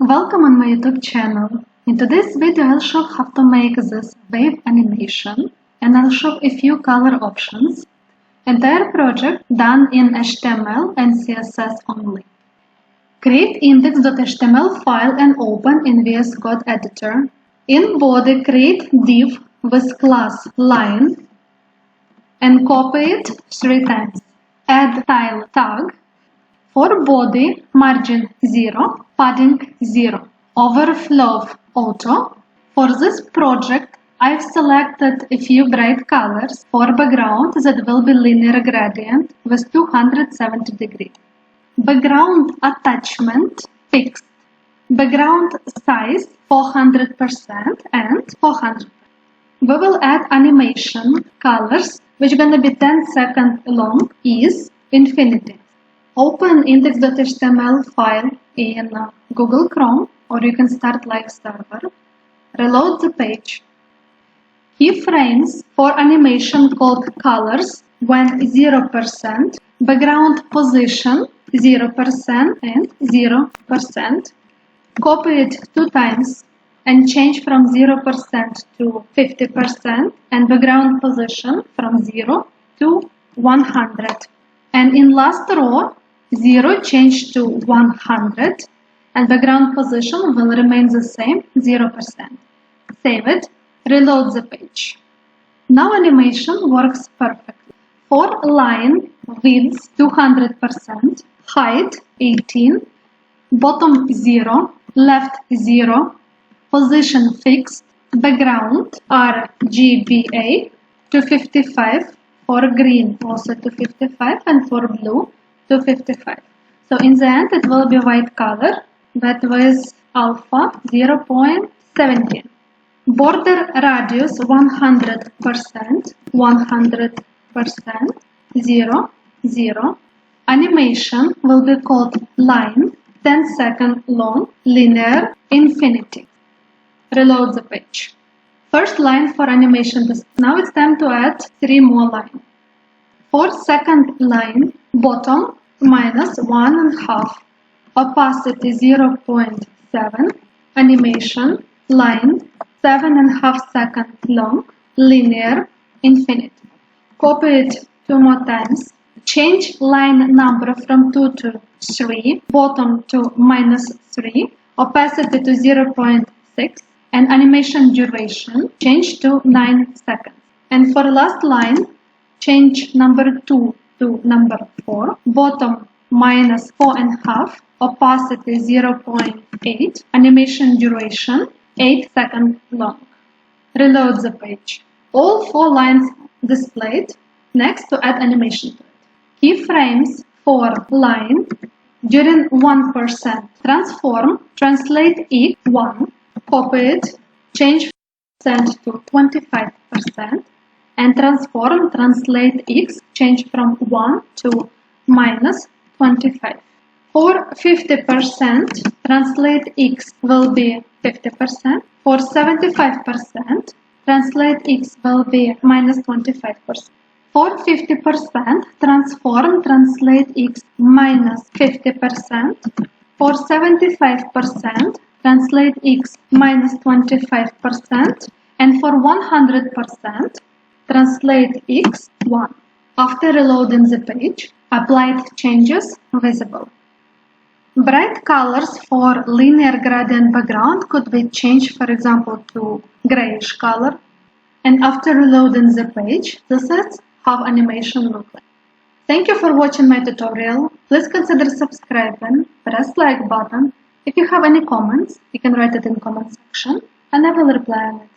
Welcome on my YouTube channel. In today's video I'll show how to make this wave animation and I'll show a few color options. Entire project done in HTML and CSS only. Create index.html file and open in VS Code editor. In body create div with class line and copy it 3 times. Add style tag. For body, margin 0, padding 0, overflow auto. For this project, I've selected a few bright colors for background that will be linear gradient with 270 degrees. Background attachment fixed. Background size 400% and 400%. We will add animation colors which are going to be 10 seconds long is infinity. Open index.html file in Google Chrome or you can start live server. Reload the page. Keyframes for animation called colors when 0%, background position 0% and 0%. Copy it 2 times and change from 0% to 50% and background position from 0 to 100. And in last row, 0 change to 100 and background position will remain the same, 0%. Save it, reload the page. Now animation works perfectly. For line, width 200%, height 18, bottom 0, left 0, position fixed, background RGBA 255, for green also 255 and for blue 255. So in the end it will be white color that was alpha 0.17. Border radius 100%, 100%, 0, 0. Animation will be called line, 10 seconds long, linear, infinity. Reload the page. First line for animation. Now it's time to add 3 more lines. For second line, bottom minus 1.5, opacity 0.7, animation, line, 7.5 seconds long, linear, infinite. Copy it 2 more times. Change line number from 2 to 3, bottom to minus 3, opacity to 0.6, and animation duration change to 9 seconds. And for last line, change number 2 to number 4, bottom minus 4.5, opacity 0.8, animation duration 8 seconds long. Reload the page. All 4 lines displayed. Next, to add animation to it. Keyframes for line during 1%. Transform, translate E1, copy it, change % to 25%, and transform, translate X, change from 1 to minus 25. For 50%, translate X will be 50%. For 75%, translate X will be minus 25%. For 50%, transform, translate X minus 50%. For 75%, translate X minus 25%. And for 100%, translate X 1. After reloading the page, applied changes visible. Bright colors for linear gradient background could be changed, for example, to grayish color. And after reloading the page, this is how animation looks like. Thank you for watching my tutorial. Please consider subscribing, press like button. If you have any comments, you can write it in comment section and I will reply on it.